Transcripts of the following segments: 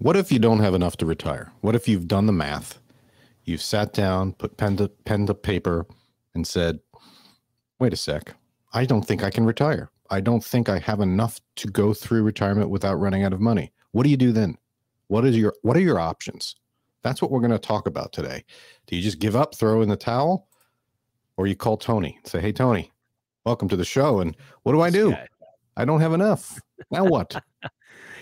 What if you don't have enough to retire? What if you've done the math? You've sat down, put pen to paper, and said, wait a sec, I don't think I can retire. I don't think I have enough to go through retirement without running out of money. What do you do then? What are your options? That's what we're going to talk about today. Do you just give up, throw in the towel, or you call Tony and say, hey, Tony, welcome to the show. And what do I do? I don't have enough. Now what?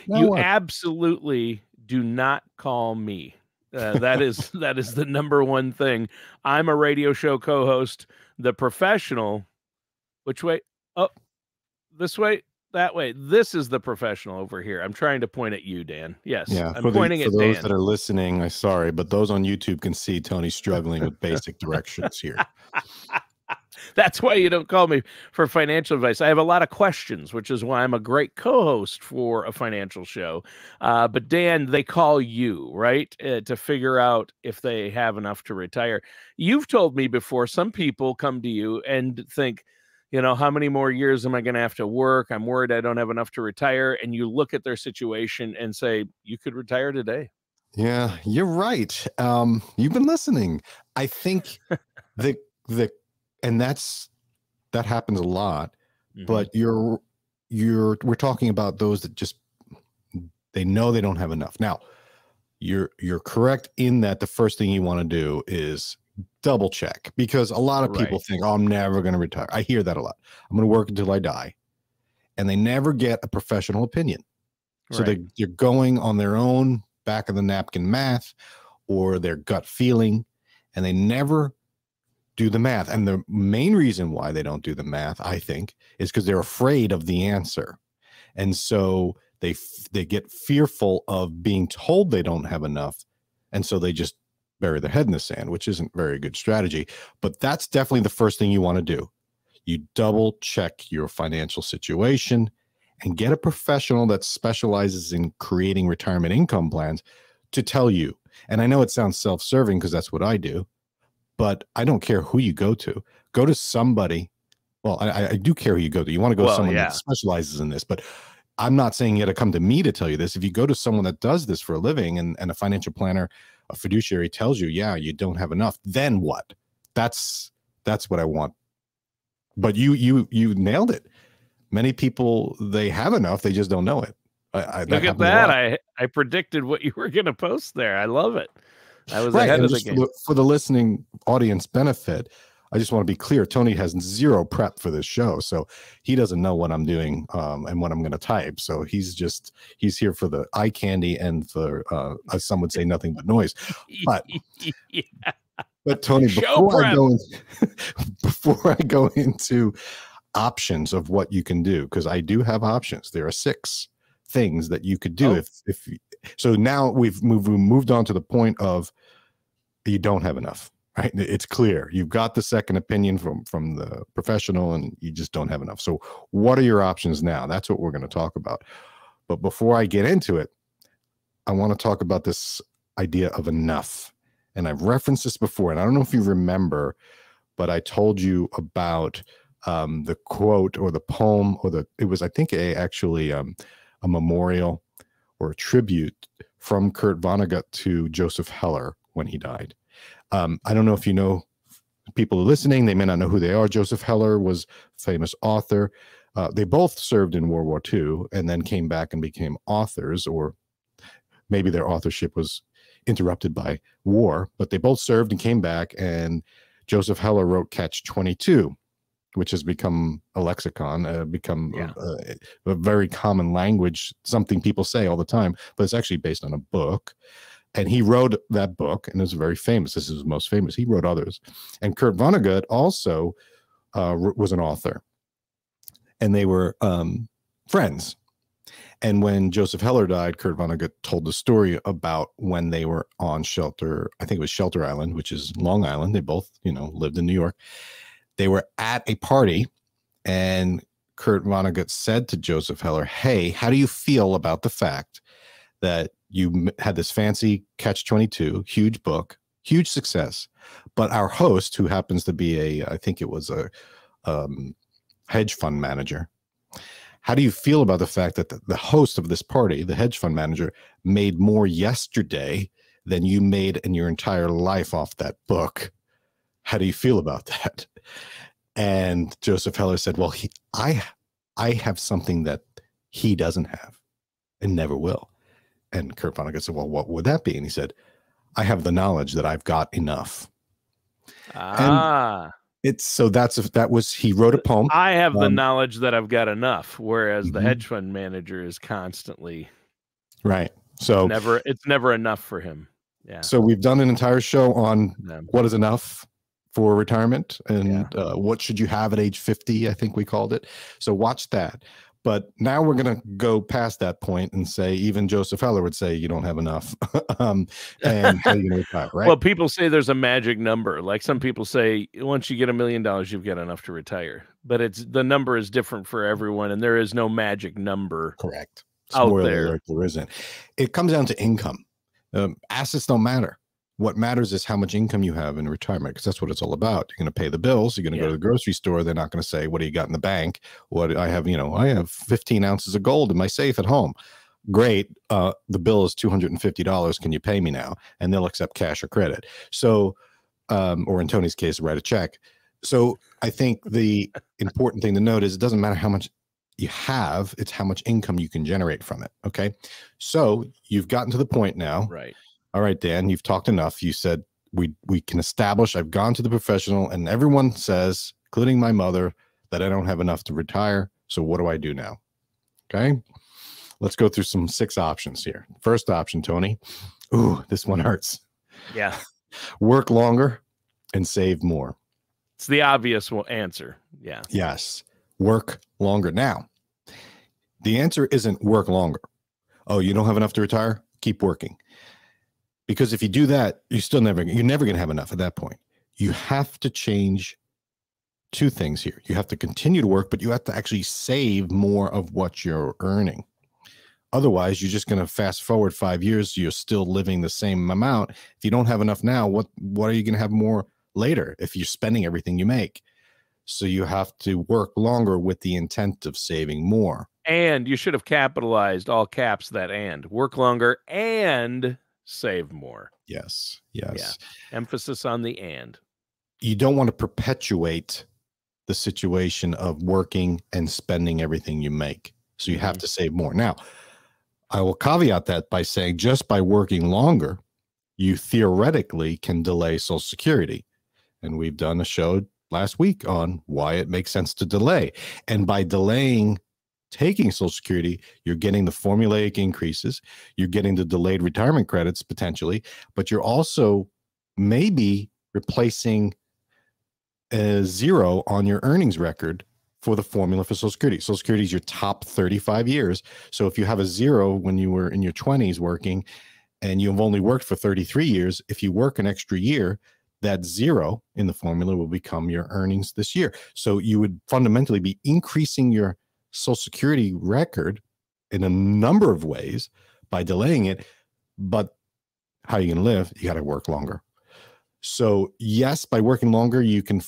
You absolutely do not call me. That is the number one thing. I'm a radio show co-host, the professional. Which way? Oh, this way, that way. This is the professional over here. I'm trying to point at you, Dan. Yes, yeah. I'm pointing at Dan. For those that are listening, I'm sorry, but those on YouTube can see Tony struggling with basic directions here. That's why you don't call me for financial advice. I have a lot of questions, which is why I'm a great co-host for a financial show. But Dan, they call you, right, to figure out if they have enough to retire. You've told me before, some people come to you and think, you know, how many more years am I going to have to work? I'm worried I don't have enough to retire. And you look at their situation and say, you could retire today. Yeah, you're right. You've been listening. I think and that happens a lot, but we're talking about those that just, they know they don't have enough. Now, you're correct in that the first thing you want to do is double check, because a lot of people think, oh, I'm never going to retire. I hear that a lot. I'm going to work until I die. And they never get a professional opinion. So they're going on their own back of the napkin math or their gut feeling, and they never do the math. And the main reason why they don't do the math, I think, is because they're afraid of the answer. And so they get fearful of being told they don't have enough. And so they just bury their head in the sand, which isn't very good strategy. But that's definitely the first thing you want to do. You double check your financial situation and get a professional that specializes in creating retirement income plans to tell you. And I know it sounds self-serving because that's what I do, but I don't care who you go to. Go to somebody. Well, I do care who you go to. You want to go to someone that specializes in this, but I'm not saying you got to come to me to tell you this. If you go to someone that does this for a living and a financial planner, a fiduciary tells you, yeah, you don't have enough, then what? That's what I want. But you nailed it. Many people, they have enough, they just don't know it. Look at that. I predicted what you were going to post there. I love it. I was ahead of the game. For the listening audience benefit, I just want to be clear. Tony has zero prep for this show, so he doesn't know what I'm doing and what I'm going to type. So he's here for the eye candy and for, as some would say, nothing but noise. But, but Tony, before I go into options of what you can do, because I do have options. There are 6 things that you could do so now we've moved on to the point of you don't have enough, right? It's clear you've got the second opinion from the professional and you just don't have enough. So what are your options now? That's what we're going to talk about. But before I get into it, I want to talk about this idea of enough. And I've referenced this before, and I don't know if you remember, but I told you about the quote or the poem, or it was, I think, actually a memorial or a tribute from Kurt Vonnegut to Joseph Heller when he died. I don't know if you know, people are listening, they may not know who they are. Joseph Heller was a famous author. They both served in World War II and then came back and became authors, or maybe their authorship was interrupted by war, but they both served and came back. And Joseph Heller wrote Catch-22, which has become a lexicon, a very common language, something people say all the time, but it's actually based on a book. And he wrote that book, and it's very famous. This is his most famous. He wrote others. And Kurt Vonnegut also was an author, and they were friends. And when Joseph Heller died, Kurt Vonnegut told the story about when they were on Shelter, I think it was Shelter Island, which is Long Island. They both, lived in New York. They were at a party, and Kurt Vonnegut said to Joseph Heller, hey, how do you feel about the fact that you had this fancy Catch-22, huge book, huge success, but our host, who happens to be I think it was a hedge fund manager, how do you feel about the fact that the host of this party, the hedge fund manager, made more yesterday than you made in your entire life off that book? How do you feel about that? And Joseph Heller said, well, I have something that he doesn't have and never will. And Kurt Vonnegut said, well, what would that be? And he said, I have the knowledge that I've got enough. And it's so he wrote a poem. I have the knowledge that I've got enough, whereas the hedge fund manager is constantly right. So it's never enough for him. Yeah. So we've done an entire show on what is enough for retirement and what should you have at age 50, I think we called it. So watch that. But now we're going to go past that point and say, even Joseph Heller would say, you don't have enough. And how are you going to retire, right? Well, people say there's a magic number. Like some people say, once you get $1 million, you've got enough to retire. But the number is different for everyone, and there is no magic number. Correct. Out there. There isn't. It comes down to income. Assets don't matter. What matters is how much income you have in retirement, because that's what it's all about. You're going to pay the bills. You're going to go to the grocery store. They're not going to say, what do you got in the bank? What I have, I have 15 ounces of gold in my safe at home. Great. The bill is $250. Can you pay me now? And they'll accept cash or credit. So, or in Tony's case, write a check. So I think the important thing to note is it doesn't matter how much you have, it's how much income you can generate from it. Okay. So you've gotten to the point now. Right. All right, Dan, you've talked enough. You said we can establish, I've gone to the professional and everyone says, including my mother, that I don't have enough to retire. So what do I do now? Okay. Let's go through some 6 options here. First option, Tony. Ooh, this one hurts. Yeah. Work longer and save more. It's the obvious answer. Yeah. Yes. Work longer. Now, the answer isn't work longer. Oh, you don't have enough to retire? Keep working. Because if you do that, you're never going to have enough at that point. You have to change 2 things here. You have to continue to work, but you have to actually save more of what you're earning. Otherwise, you're just going to fast forward 5 years. You're still living the same amount. If you don't have enough now, what are you going to have more later if you're spending everything you make? So you have to work longer with the intent of saving more. And you should have capitalized all caps that and. Work longer and save more. Yes. Yes. Yeah. Emphasis on the and. You don't want to perpetuate the situation of working and spending everything you make. So you have to save more. Now, I will caveat that by saying just by working longer, you theoretically can delay Social Security. And we've done a show last week on why it makes sense to delay. And by delaying taking Social Security, you're getting the formulaic increases, you're getting the delayed retirement credits potentially, but you're also maybe replacing a 0 on your earnings record for the formula for Social Security. Social Security is your top 35 years. So if you have a 0 when you were in your 20s working and you've only worked for 33 years, if you work an extra year, that 0 in the formula will become your earnings this year. So you would fundamentally be increasing your Social Security record in a number of ways by delaying it. But how are you going to live? You got to work longer. So yes, by working longer, you can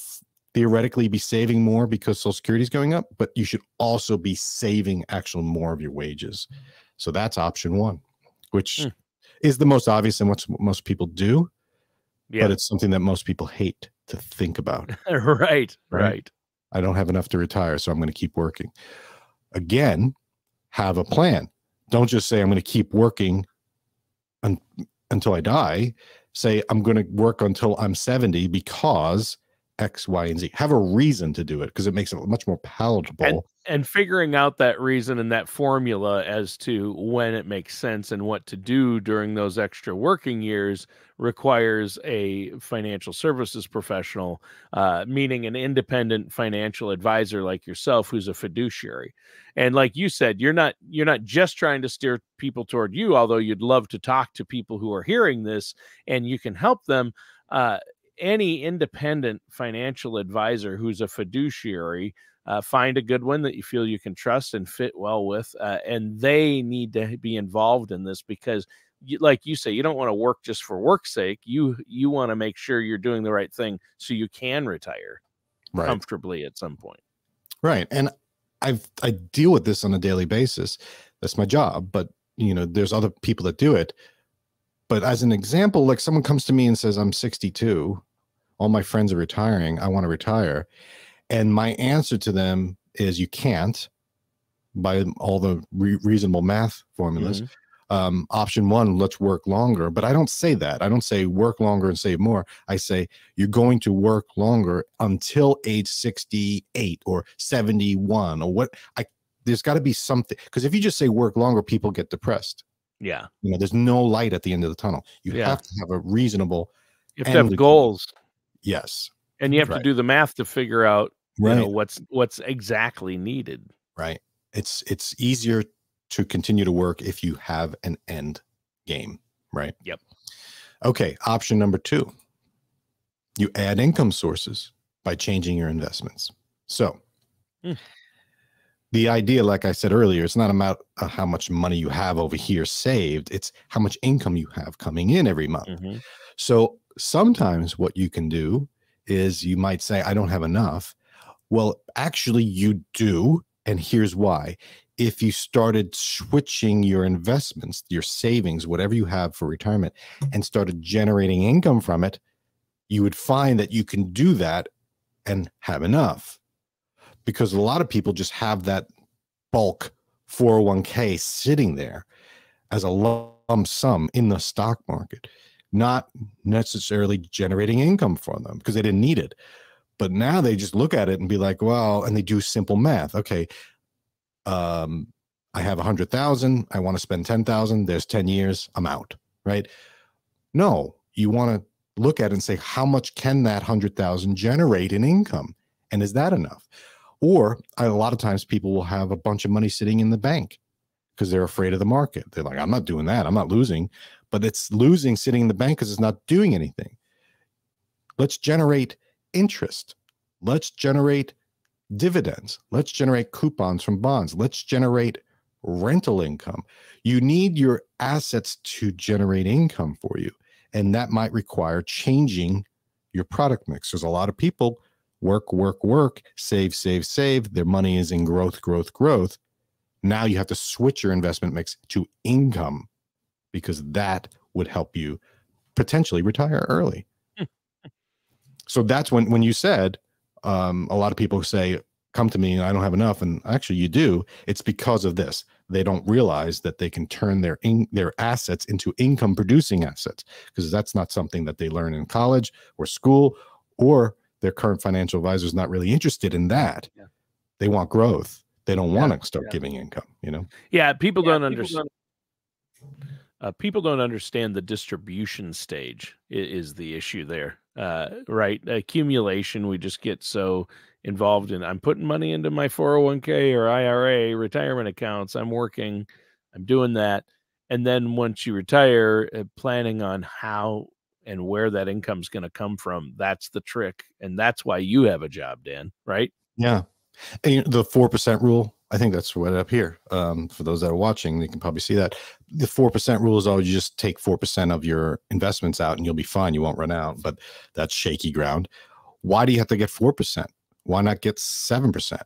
theoretically be saving more because Social Security is going up, but you should also be saving actually more of your wages. So that's option 1, which is the most obvious and what most people do. Yeah. But it's something that most people hate to think about. Right. I don't have enough to retire, so I'm going to keep working. Again, have a plan. Don't just say I'm going to keep working until I die. Say I'm going to work until I'm 70 because X, Y, and Z. Have a reason to do it because it makes it much more palatable. And figuring out that reason and that formula as to when it makes sense and what to do during those extra working years requires a financial services professional, meaning an independent financial advisor like yourself, who's a fiduciary. And like you said, you're not just trying to steer people toward you, although you'd love to talk to people who are hearing this and you can help them. Any independent financial advisor who's a fiduciary, find a good one that you feel you can trust and fit well with, and they need to be involved in this because, like you say, you don't want to work just for work's sake. You want to make sure you're doing the right thing so you can retire comfortably at some point. Right. And I deal with this on a daily basis. That's my job. But there's other people that do it. But as an example, like someone comes to me and says, I'm 62, all my friends are retiring, I want to retire. And my answer to them is you can't, by all the reasonable math formulas. Option one, let's work longer. But I don't say that. I don't say work longer and save more. I say you're going to work longer until age 68 or 71 or what. There's got to be something, because if you just say work longer, people get depressed. Yeah. There's no light at the end of the tunnel. You have to have a reasonable. You have to have goals. Yes. And you have to do the math to figure out what's exactly needed. Right. It's easier to continue to work if you have an end game, right? Yep. Okay, option number 2. You add income sources by changing your investments. So the idea, like I said earlier, it's not about how much money you have over here saved. It's how much income you have coming in every month. So sometimes what you can do is you might say, I don't have enough. Well, actually you do. And here's why. If you started switching your investments, your savings, whatever you have for retirement, and started generating income from it, you would find that you can do that and have enough. Because a lot of people just have that bulk 401k sitting there as a lump sum in the stock market, not necessarily generating income for them because they didn't need it. But now they just look at it and be like, well, and they do simple math. Okay, I have 100,000. I want to spend 10,000. There's 10 years. I'm out, right? No, you want to look at it and say, how much can that 100,000 generate in income? And is that enough? Or a lot of times people will have a bunch of money sitting in the bank because they're afraid of the market. They're like, I'm not doing that. I'm not losing. But it's losing sitting in the bank because it's not doing anything. Let's generate interest. Let's generate dividends. Let's generate coupons from bonds. Let's generate rental income. You need your assets to generate income for you. And that might require changing your product mix. There's a lot of people work, save. Their money is in growth. Now you have to switch your investment mix to income because that would help you potentially retire early. So that's when you said, a lot of people say, come to me and I don't have enough. And actually you do. It's because of this. They don't realize that they can turn their assets into income producing assets, because that's not something that they learn in college or school, or their current financial advisor is not really interested in that. Yeah. They want growth. They don't want to start giving income, Yeah. People don't understand. People don't understand the distribution stage is the issue there, right? Accumulation, we just get so involved in, I'm putting money into my 401k or IRA retirement accounts. I'm working, I'm doing that. And then once you retire, planning on how and where that income's going to come from, that's the trick. And that's why you have a job, Dan, right? Yeah. And the 4% rule, I think that's right up here. For those that are watching, you can probably see that. The 4% rule is always you just take 4% of your investments out and you'll be fine. You won't run out, but that's shaky ground. Why do you have to get 4%? Why not get 7%?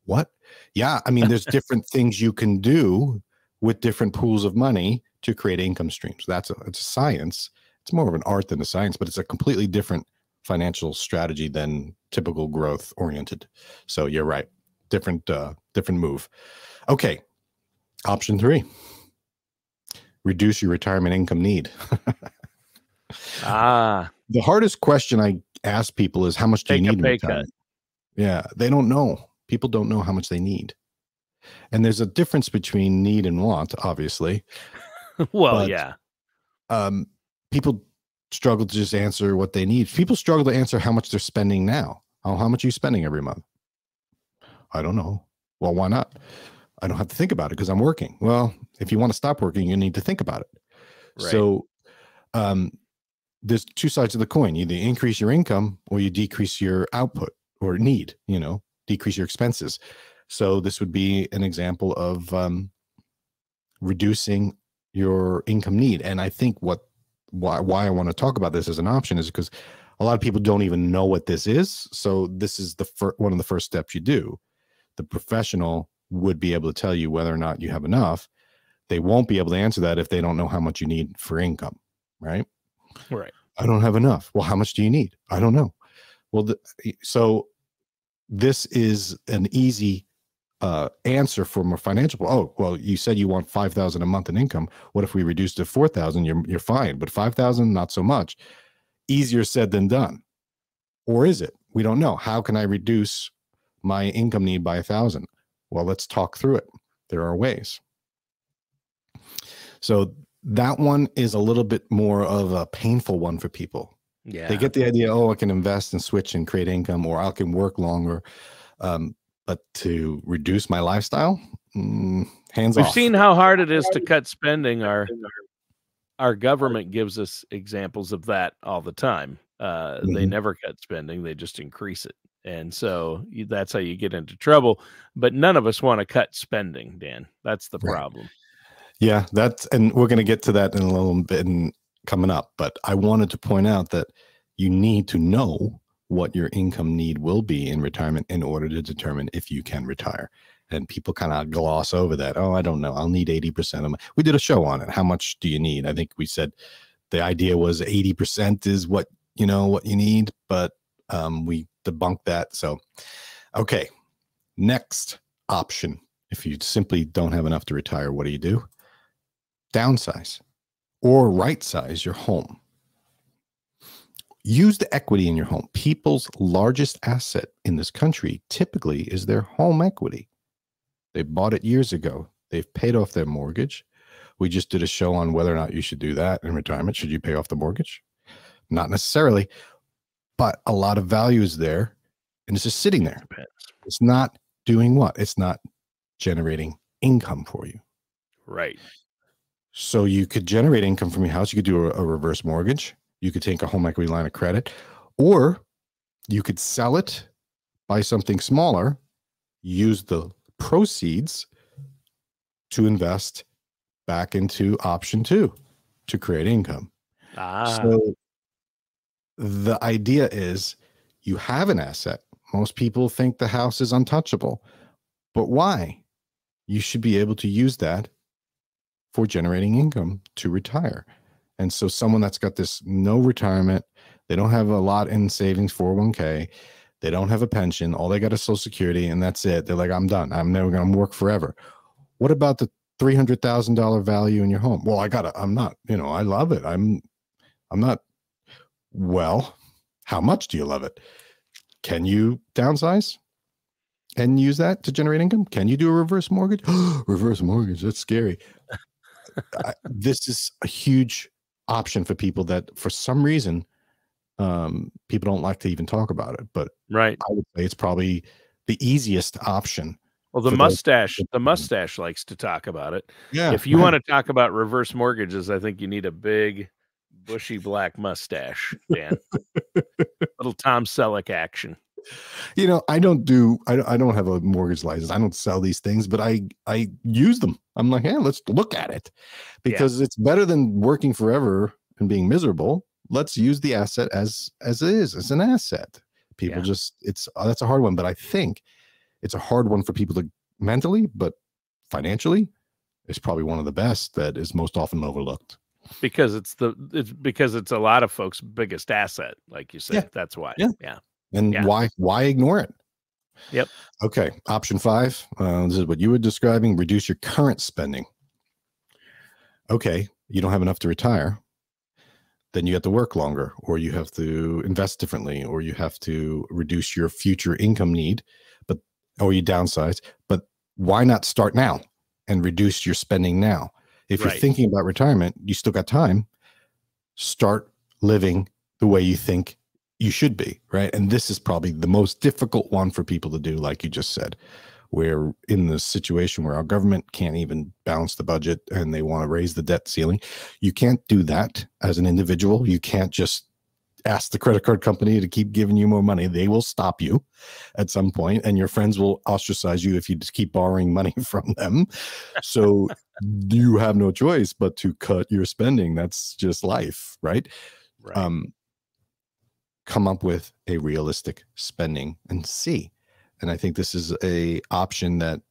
What? Yeah. I mean, there's different things you can do with different pools of money to create income streams. It's a science. It's more of an art than a science, but it's a completely different financial strategy than typical growth oriented. So you're right. Different move. Okay. Option 3, reduce your retirement income need. The hardest question I ask people is, how much do you need in retirement? Yeah. They don't know. People don't know how much they need. And there's a difference between need and want, obviously. Well, yeah. People struggle to just answer what they need. People struggle to answer how much they're spending now. Oh, how much are you spending every month? I don't know. Well, why not? I don't have to think about it because I'm working. Well, if you want to stop working, you need to think about it. Right. So there's two sides of the coin. You either increase your income or you decrease your output or need, decrease your expenses. So this would be an example of reducing your income need. And I think why I want to talk about this as an option is because a lot of people don't even know what this is. So this is one of the first steps you do. the professional would be able to tell you whether or not you have enough. They won't be able to answer that if they don't know how much you need for income, right? Right. I don't have enough. Well, how much do you need? I don't know. Well, so this is an easy answer from a financial. Oh, well, you said you want 5,000 a month in income. What if we reduce to 4,000? You're fine, but 5,000, not so much. Easier said than done. Or is it? We don't know. How can I reduce my income need by 1,000? Well, let's talk through it. There are ways. So that one is a little bit more of a painful one for people. Yeah. They get the idea, oh, I can invest and switch and create income, or I can work longer. But to reduce my lifestyle, hands off. We've seen how hard it is to cut spending. Our government gives us examples of that all the time. They never cut spending. They just increase it. And so that's how you get into trouble. But none of us want to cut spending, Dan. That's the problem. Yeah, and we're going to get to that in a little bit coming up. But I wanted to point out that you need to know what your income need will be in retirement in order to determine if you can retire. And people kind of gloss over that. Oh, I don't know. I'll need 80% of my. We did a show on it. How much do you need? I think we said the idea was 80% is what you need, but we debunked that. So, okay. Next option. If you simply don't have enough to retire, what do? Downsize or right size your home. Use the equity in your home. People's largest asset in this country typically is their home equity. They bought it years ago. They've paid off their mortgage. We just did a show on whether or not you should do that in retirement. Should you pay off the mortgage? Not necessarily, but a lot of value is there, and it's just sitting there. It's not doing what? It's not generating income for you. Right. So you could generate income from your house. You could do a reverse mortgage. You could take a home equity line of credit, or you could sell it, buy something smaller, use the proceeds to invest back into option 2 to create income. So the idea is you have an asset. Most people think the house is untouchable, but why? You should be able to use that for generating income to retire. And so someone that's got this no retirement, they don't have a lot in savings, 401k, they don't have a pension, all they got is Social Security, and that's it. They're like, I'm done. I'm never going to work forever. What about the $300,000 value in your home? Well, I'm not, I love it. I'm not. Well, how much do you love it? Can you downsize and use that to generate income? Can you do a reverse mortgage? Reverse mortgage, that's scary. This is a huge option for people that for some reason people don't like to even talk about it, but right. I would say it's probably the easiest option. Well, the mustache likes to talk about it. Yeah. If you want to talk about reverse mortgages, I think you need a big bushy black mustache, Dan. Little Tom Selleck action. I don't have a mortgage license. I don't sell these things, but I use them. I'm like, hey, let's look at it because it's better than working forever and being miserable. Let's use the asset as it is, as an asset. People that's a hard one, but I think it's a hard one for people to mentally, but financially, it's probably one of the best that is most often overlooked. Because it's a lot of folks' biggest asset, like you said. Yeah. That's why. Yeah. And why ignore it? Yep. Okay. Option 5. This is what you were describing. Reduce your current spending. Okay. You don't have enough to retire. Then you have to work longer, or you have to invest differently, or you have to reduce your future income need, or you downsize. But why not start now and reduce your spending now? If you're thinking about retirement, you still got time. Start living the way you think you should be, right? And this is probably the most difficult one for people to do, like you just said. We're in the situation where our government can't even balance the budget and they want to raise the debt ceiling. You can't do that as an individual. You can't just ask the credit card company to keep giving you more money. They will stop you at some point, and your friends will ostracize you if you just keep borrowing money from them. So you have no choice but to cut your spending. That's just life, right? Come up with a realistic spending and see. and I think this is a option that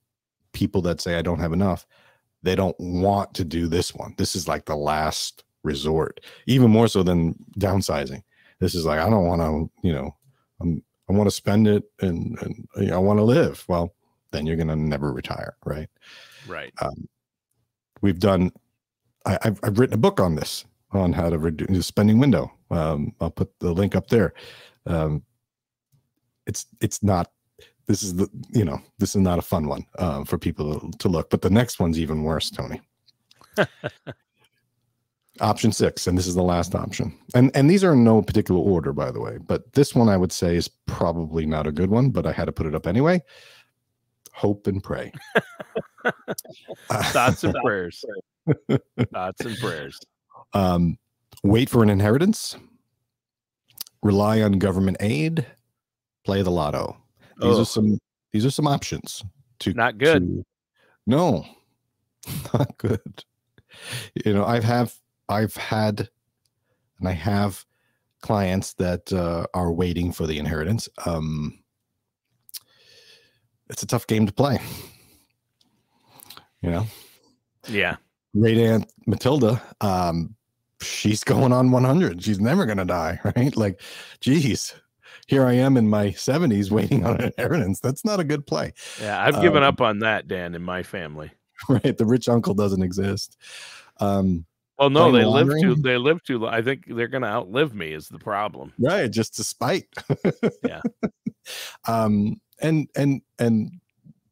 people that say I don't have enough, they don't want to do this one. This is like the last resort, even more so than downsizing. This is like, I don't want to, you know, I want to spend it and I want to live. Well, then you're going to never retire. Right. Right. We've done, I've written a book on this, on how to reduce the spending window. I'll put the link up there. It's not, this is the, you know, this is not a fun one for people to look, but the next one's even worse, Tony. Option 6, and this is the last option. And these are in no particular order, by the way, but this one I would say is probably not a good one, but I had to put it up anyway. Hope and pray. Thoughts and prayers. Thoughts and prayers. Wait for an inheritance. Rely on government aid. Play the lotto. These are some options. Not good. No, not good. You know, I have clients that are waiting for the inheritance. It's a tough game to play. You know? Yeah. Great Aunt Matilda, she's going on 100. She's never going to die, right? Like, geez, here I am in my 70s waiting on an inheritance. That's not a good play. Yeah, I've given up on that, Dan, in my family. Right. The rich uncle doesn't exist. Well, no, they live too. I think they're going to outlive me is the problem. Right. Just to spite. Yeah. And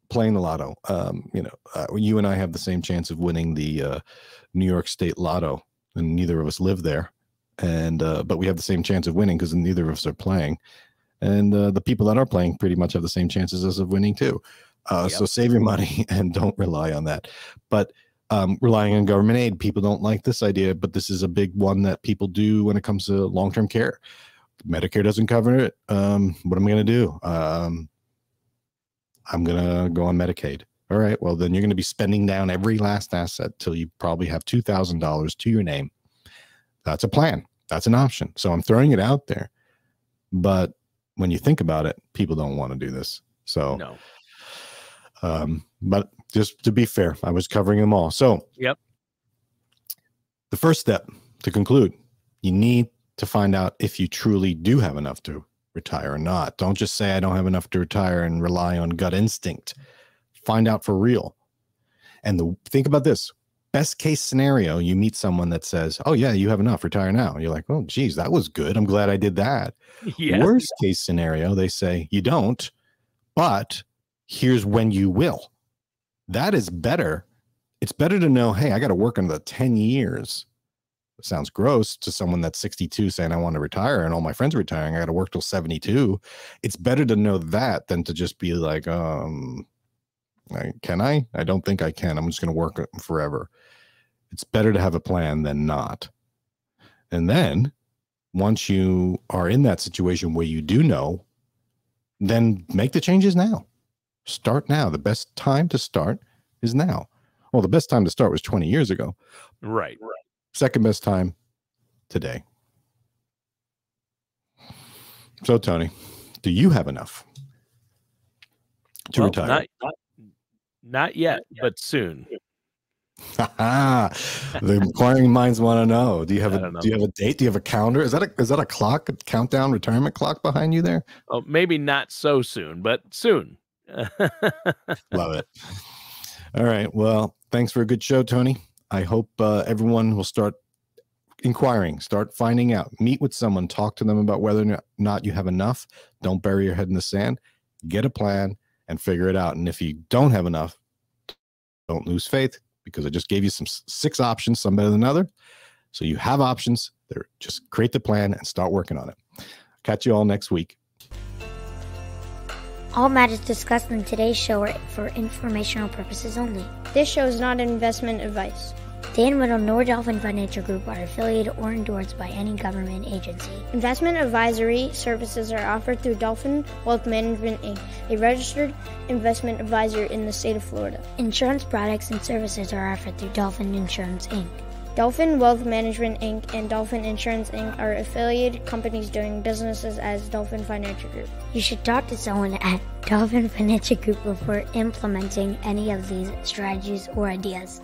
playing the lotto. You know, you and I have the same chance of winning the New York State Lotto, and neither of us live there. And but we have the same chance of winning because neither of us are playing. And the people that are playing pretty much have the same chances as of winning too. Yep. So save your money and don't rely on that. But relying on government aid, people don't like this idea, but this is a big one that people do when it comes to long-term care. Medicare doesn't cover it. What am I going to do? I'm going to go on Medicaid. All right. Well, then you're going to be spending down every last asset till you probably have $2,000 to your name. That's a plan. That's an option. So I'm throwing it out there. But when you think about it, people don't want to do this. So, no. But just to be fair, I was covering them all. So, yep. The first step to conclude, you need to find out if you truly do have enough to retire or not. Don't just say I don't have enough to retire and rely on gut instinct. Find out for real. And think about this. Best case scenario, you meet someone that says, oh yeah, you have enough, retire now. And you're like, oh geez, that was good. I'm glad I did that. Yeah. Worst case scenario, they say you don't, but here's when you will. That is better. It's better to know, hey, I got to work another 10 years. It sounds gross to someone that's 62 saying I want to retire and all my friends are retiring. I got to work till 72. It's better to know that than to just be like, can I? I don't think I can. I'm just going to work forever. It's better to have a plan than not. And then once you are in that situation where you do know, then make the changes now. Start now. The best time to start is now. Well, the best time to start was 20 years ago. Right. Second best time today. So, Tony, do you have enough to retire? Not yet, but soon. The inquiring minds want to know. Do you have a date? Do you have a calendar? Is that a clock, a countdown retirement clock behind you there? Oh, maybe not so soon, but soon. Love it. All right. Well, thanks for a good show, Tony. I hope everyone will start inquiring, start finding out, meet with someone, talk to them about whether or not you have enough. Don't bury your head in the sand. Get a plan and figure it out. And if you don't have enough, don't lose faith, because I just gave you some 6 options, some better than other. So you have options. Just create the plan and start working on it. Catch you all next week. All matters discussed in today's show are for informational purposes only. This show is not investment advice. Dan Riddle nor Dolphin Financial Group are affiliated or endorsed by any government agency. Investment advisory services are offered through Dolphin Wealth Management, Inc., a registered investment advisor in the state of Florida. Insurance products and services are offered through Dolphin Insurance, Inc. Dolphin Wealth Management Inc. and Dolphin Insurance Inc. are affiliated companies doing businesses as Dolphin Financial Group. You should talk to someone at Dolphin Financial Group before implementing any of these strategies or ideas.